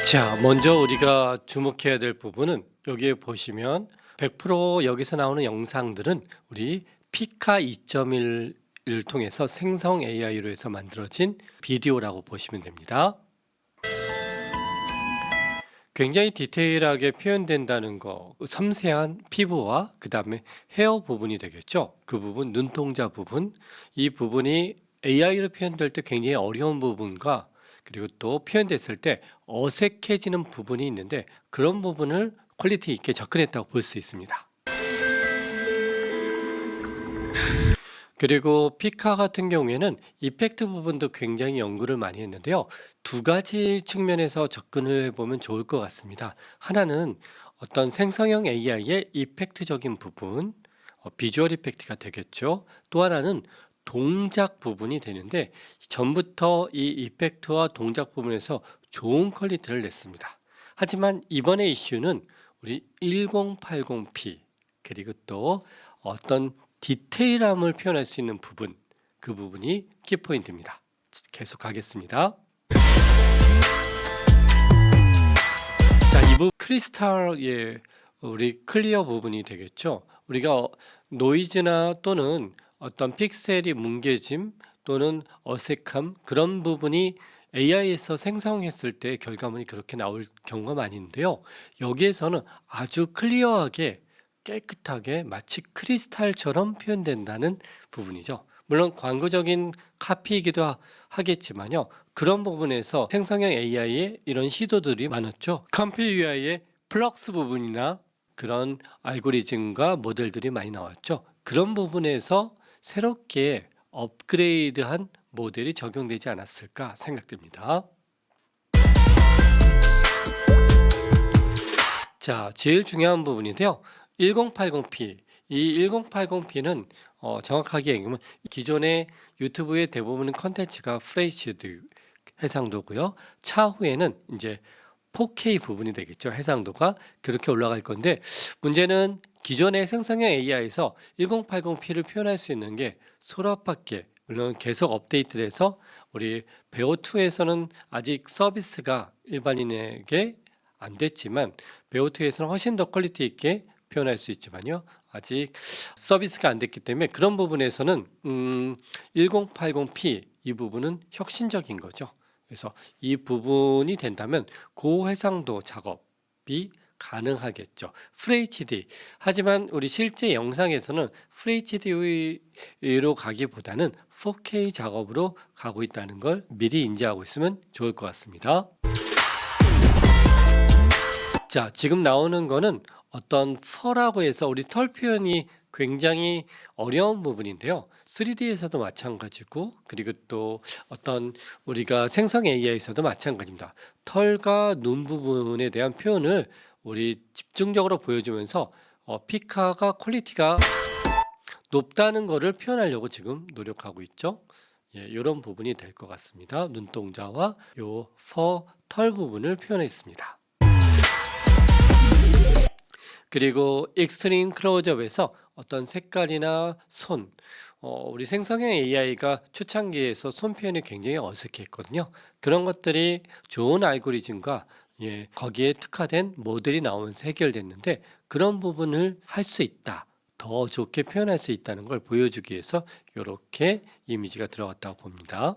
자, 먼저 우리가 주목해야 될 부분은 여기에 보시면 100% 여기서 나오는 영상들은 우리 피카 2.1을 통해서 생성 AI로 해서 만들어진 비디오라고 보시면 됩니다. 굉장히 디테일하게 표현된다는 거, 섬세한 피부와 그 다음에 헤어 부분이 되겠죠. 그 부분, 눈동자 부분, 이 부분이 AI로 표현될 때 굉장히 어려운 부분과 그리고 또 표현됐을 때 어색해지는 부분이 있는데 그런 부분을 퀄리티 있게 접근했다고 볼 수 있습니다. 그리고 피카 같은 경우에는 이펙트 부분도 굉장히 연구를 많이 했는데요. 두 가지 측면에서 접근을 해보면 좋을 것 같습니다. 하나는 어떤 생성형 AI의 이펙트적인 부분, 비주얼 이펙트가 되겠죠. 또 하나는 동작 부분이 되는데 전부터 이 이펙트와 동작 부분에서 좋은 퀄리티를 냈습니다. 하지만 이번의 이슈는 우리 1080p 그리고 또 어떤 디테일함을 표현할 수 있는 부분, 그 부분이 키포인트입니다. 계속 가겠습니다. 자, 이 부분 크리스탈의 우리 클리어 부분이 되겠죠. 우리가 노이즈나 또는 어떤 픽셀이 뭉개짐 또는 어색함 그런 부분이 AI에서 생성했을 때 결과물이 그렇게 나올 경우가 많이 있는데요. 여기에서는 아주 클리어하게 깨끗하게 마치 크리스탈처럼 표현된다는 부분이죠. 물론 광고적인 카피이기도 하겠지만요. 그런 부분에서 생성형 AI의 이런 시도들이 많았죠. 컴피 UI의 플럭스 부분이나 그런 알고리즘과 모델들이 많이 나왔죠. 그런 부분에서 새롭게 업그레이드한 모델이 적용되지 않았을까 생각됩니다. 자, 제일 중요한 부분인데요. 1080p, 이 1080p는 정확하게 얘기하면 기존의 유튜브의 대부분의 컨텐츠가 FHD 해상도고요. 차후에는 이제 4K 부분이 되겠죠. 해상도가 그렇게 올라갈 건데 문제는 기존의 생성형 AI에서 1080p를 표현할 수 있는 게 소라밖에 물론 계속 업데이트돼서 우리 베오2에서는 아직 서비스가 일반인에게 안 됐지만 베오2에서는 훨씬 더 퀄리티 있게 표현할 수 있지만요. 아직 서비스가 안 됐기 때문에 그런 부분에서는 1080p 이 부분은 혁신적인 거죠. 그래서 이 부분이 된다면 고해상도 작업이 가능하겠죠. FHD. 하지만 우리 실제 영상에서는 FHD로 가기보다는 4K 작업으로 가고 있다는 걸 미리 인지하고 있으면 좋을 것 같습니다. 자, 지금 나오는 거는 어떤 펄라고 해서 우리 털 표현이 굉장히 어려운 부분인데요. 3D에서도 마찬가지고 그리고 또 어떤 우리가 생성 AI에서도 마찬가지입니다. 털과 눈 부분에 대한 표현을 우리 집중적으로 보여주면서 피카가 퀄리티가 높다는 것을 표현하려고 지금 노력하고 있죠. 예, 이런 부분이 될 것 같습니다. 눈동자와 요 털 부분을 표현했습니다. 그리고 익스트림 클로즈업에서 어떤 색깔이나 손, 우리 생성형 AI가 초창기에서 손 표현이 굉장히 어색했거든요. 그런 것들이 좋은 알고리즘과 거기에 특화된 모델이 나오면서 해결됐는데 그런 부분을 할 수 있다. 더 좋게 표현할 수 있다는 걸 보여주기 위해서 이렇게 이미지가 들어갔다고 봅니다.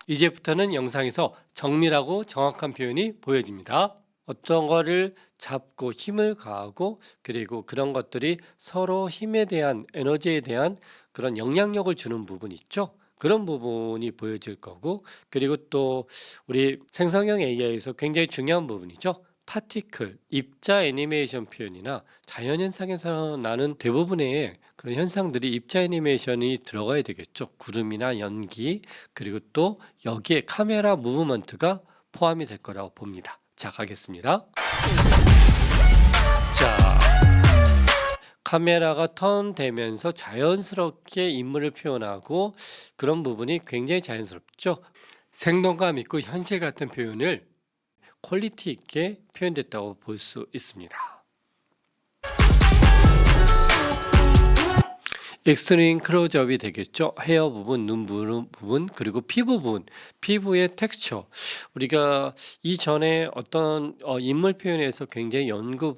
이제부터는 영상에서 정밀하고 정확한 표현이 보여집니다. 어떤 거를 잡고 힘을 가하고 그리고 그런 것들이 서로 힘에 대한 에너지에 대한 그런 영향력을 주는 부분 있죠. 그런 부분이 보여질 거고 그리고 또 우리 생성형 AI에서 굉장히 중요한 부분이죠. 파티클, 입자 애니메이션 표현이나 자연현상에서 나는 대부분의 그런 현상들이 입자 애니메이션이 들어가야 되겠죠. 구름이나 연기 그리고 또 여기에 카메라 무브먼트가 포함이 될 거라고 봅니다. 자, 가겠습니다. 자, 카메라가 턴되면서 자연스럽게 인물을 표현하고 그런 부분이 굉장히 자연스럽죠. 생동감 있고 현실 같은 표현을 퀄리티 있게 표현됐다고 볼 수 있습니다. 익스트림 클로즈업이 되겠죠. 헤어 부분, 눈 부분, 그리고 피부 부분, 피부의 텍스처. 우리가 이전에 어떤 인물 표현에서 굉장히 연구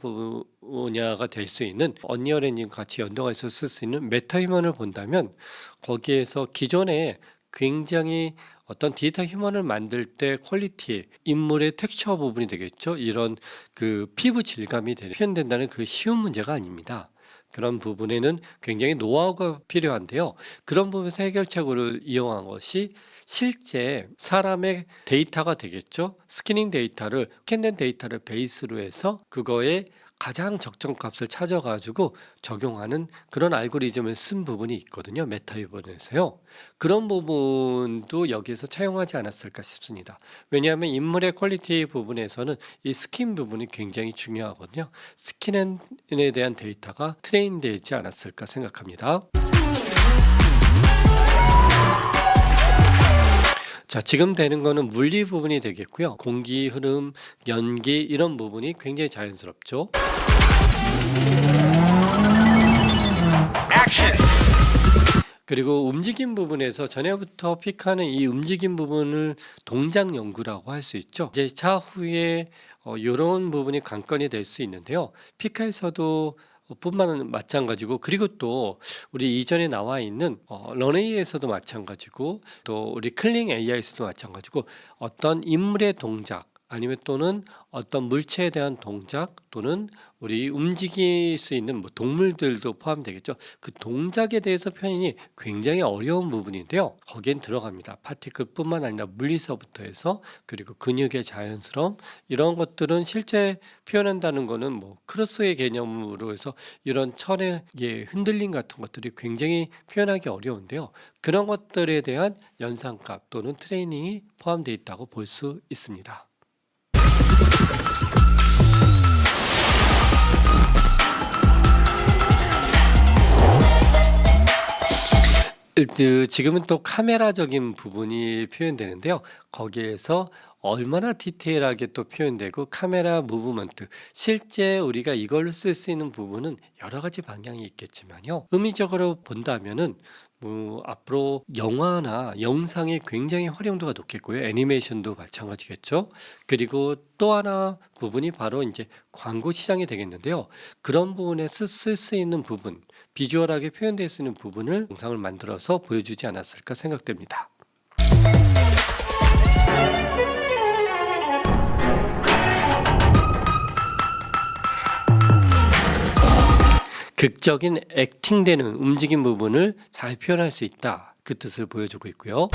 분야가 될 수 있는 언리얼 엔진 같이 연동해서 쓸 수 있는 메타 휴먼을 본다면 거기에서 기존에 굉장히 어떤 디지털 휴먼을 만들 때 퀄리티, 인물의 텍스처 부분이 되겠죠. 이런 그 피부 질감이 표현된다는 그 쉬운 문제가 아닙니다. 그런 부분에는 굉장히 노하우가 필요한데요. 그런 부분에서 해결책으로 이용한 것이 실제 사람의 데이터가 되겠죠. 스캐닝 데이터를 스캔된 데이터를 베이스로 해서 그거에 가장 적정값을 찾아가지고 적용하는 그런 알고리즘을 쓴 부분이 있거든요. 메타휴먼에서요. 그런 부분도 여기에서 차용하지 않았을까 싶습니다. 왜냐하면 인물의 퀄리티 부분에서는 이 스킨 부분이 굉장히 중요하거든요. 스킨에 대한 데이터가 트레인되지 않았을까 생각합니다. 자, 지금 되는 거는 물리 부분이 되겠고요. 공기 흐름, 연기 이런 부분이 굉장히 자연스럽죠. 그리고 움직임 부분에서 전에부터 픽하는 이 움직임 부분을 동작 연구라고 할 수 있죠. 이제 차후에 요런 부분이 관건이 될 수 있는데요. 피카에서도 뿐만 마찬가지고, 그리고 또 우리 이전에 나와 있는 런웨이에서도 마찬가지고, 또 우리 클링 AI에서도 마찬가지고, 어떤 인물의 동작 아니면 또는 어떤 물체에 대한 동작 또는 우리 움직일 수 있는 뭐 동물들도 포함되겠죠. 그 동작에 대해서 표현이 굉장히 어려운 부분인데요. 거기엔 들어갑니다. 파티클뿐만 아니라 물리서부터 해서, 그리고 근육의 자연스러움, 이런 것들은 실제 표현한다는 거는 뭐 크로스의 개념으로 해서 이런 천의 흔들림 같은 것들이 굉장히 표현하기 어려운데요. 그런 것들에 대한 연산값 또는 트레이닝이 포함되어 있다고 볼 수 있습니다. 지금은 또 카메라적인 부분이 표현되는데요. 거기에서 얼마나 디테일하게 또 표현되고, 카메라 무브먼트, 실제 우리가 이걸로 쓸 수 있는 부분은 여러 가지 방향이 있겠지만요. 의미적으로 본다면은 앞으로 영화나 영상에 굉장히 활용도가 높겠고요. 애니메이션도 마찬가지겠죠. 그리고 또 하나 부분이 바로 이제 광고 시장이 되겠는데요. 그런 부분에 쓸 수 있는 부분, 비주얼하게 표현될 수 있는 부분을 영상을 만들어서 보여주지 않았을까 생각됩니다. 극적인 액팅되는 움직임 부분을 잘 표현할 수 있다, 그 뜻을 보여주고 있고요.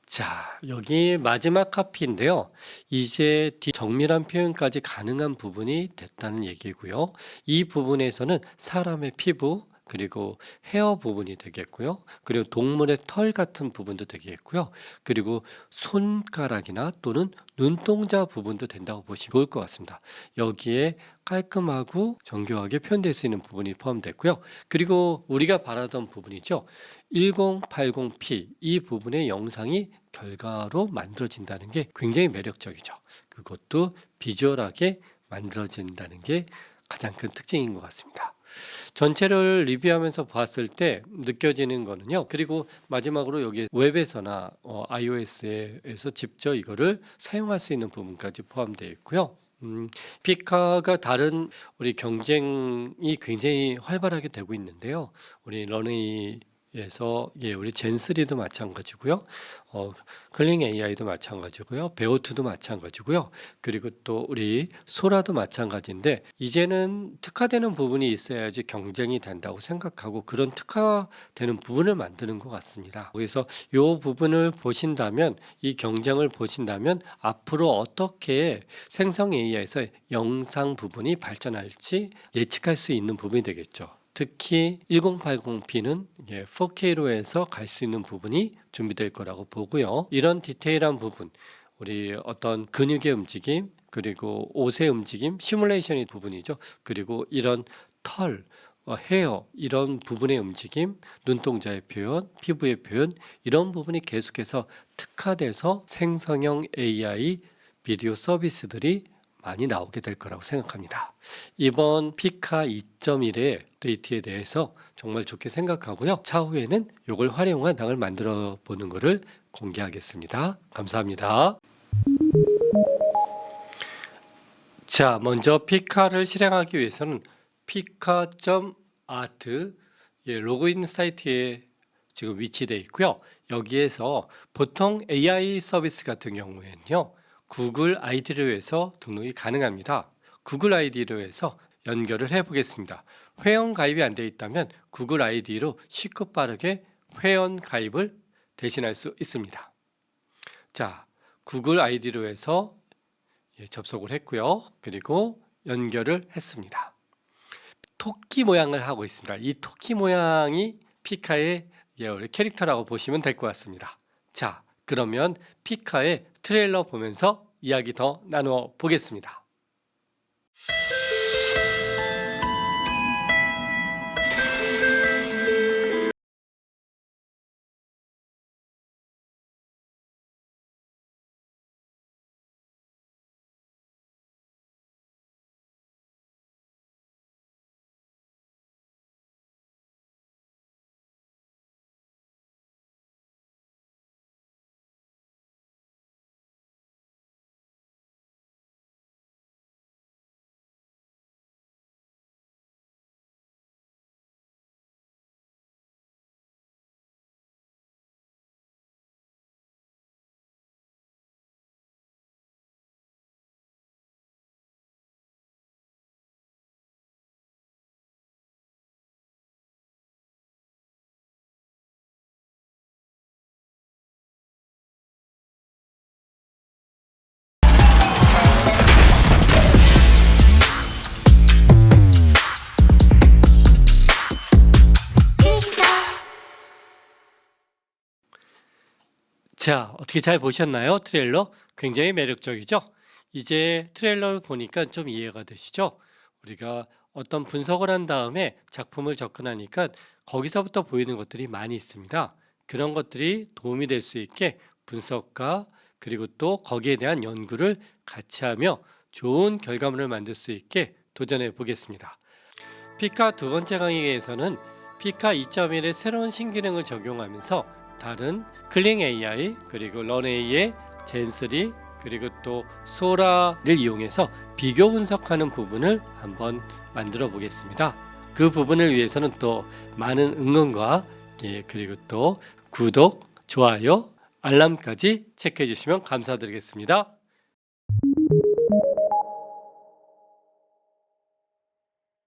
자, 여기 마지막 카피인데요. 이제 정밀한 표현까지 가능한 부분이 됐다는 얘기고요. 이 부분에서는 사람의 피부, 그리고 헤어 부분이 되겠고요. 그리고 동물의 털 같은 부분도 되겠고요. 그리고 손가락이나 또는 눈동자 부분도 된다고 보시면 좋을 것 같습니다. 여기에 깔끔하고 정교하게 표현될 수 있는 부분이 포함됐고요. 그리고 우리가 바라던 부분이죠. 1080p 이 부분의 영상이 결과로 만들어진다는 게 굉장히 매력적이죠. 그것도 비주얼하게 만들어진다는 게 가장 큰 특징인 것 같습니다. 전체를 리뷰하면서 봤을 때 느껴지는 거는요. 그리고 마지막으로 여기 웹에서나 iOS에서 직접 이거를 사용할 수 있는 부분까지 포함되어 있고요. 피카가 다른 우리 경쟁이 굉장히 활발하게 되고 있는데요. 우리 런웨이에서 우리 젠3도 마찬가지고요. 클링 AI도 마찬가지고요. 베오투도 마찬가지고요. 그리고 또 우리 소라도 마찬가지인데, 이제는 특화되는 부분이 있어야지 경쟁이 된다고 생각하고 그런 특화되는 부분을 만드는 것 같습니다. 그래서 이 부분을 보신다면, 이 경쟁을 보신다면 앞으로 어떻게 생성 AI에서 영상 부분이 발전할지 예측할 수 있는 부분이 되겠죠. 특히 1080p는 4K로 해서 갈 수 있는 부분이 준비될 거라고 보고요. 이런 디테일한 부분, 우리 어떤 근육의 움직임, 그리고 옷의 움직임, 시뮬레이션의 부분이죠. 그리고 이런 털, 헤어 이런 부분의 움직임, 눈동자의 표현, 피부의 표현 이런 부분이 계속해서 특화돼서 생성형 AI 비디오 서비스들이 많이 나오게 될 거라고 생각합니다. 이번 피카 2.1의 데이트에 대해서 정말 좋게 생각하고요. 차후에는 이걸 활용한 당을 만들어 보는 것을 공개하겠습니다. 감사합니다. 자, 먼저 피카를 실행하기 위해서는 피카.art 로그인 사이트에 지금 위치되어 있고요. 여기에서 보통 AI 서비스 같은 경우에는요. 구글 아이디로 해서 등록이 가능합니다. 구글 아이디로 해서 연결을 해 보겠습니다. 회원 가입이 안 되어 있다면 구글 아이디로 쉽고 빠르게 회원 가입을 대신할 수 있습니다. 자, 구글 아이디로 해서 접속을 했고요. 그리고 연결을 했습니다. 토끼 모양을 하고 있습니다. 이 토끼 모양이 피카의 캐릭터라고 보시면 될 것 같습니다. 자, 그러면 피카의 트레일러 보면서 이야기 더 나누어 보겠습니다. 자, 어떻게 잘 보셨나요? 트레일러 굉장히 매력적이죠? 이제 트레일러를 보니까 좀 이해가 되시죠? 우리가 어떤 분석을 한 다음에 작품을 접근하니까 거기서부터 보이는 것들이 많이 있습니다. 그런 것들이 도움이 될 수 있게 분석과 그리고 또 거기에 대한 연구를 같이 하며 좋은 결과물을 만들 수 있게 도전해 보겠습니다. 피카 두 번째 강의에서는 피카 2.1의 새로운 신기능을 적용하면서 다른 클링 AI 그리고 런 AI의 젠3 그리고 또 소라를 이용해서 비교 분석하는 부분을 한번 만들어 보겠습니다. 그 부분을 위해서는 또 많은 응원과 그리고 또 구독, 좋아요, 알람까지 체크해 주시면 감사드리겠습니다.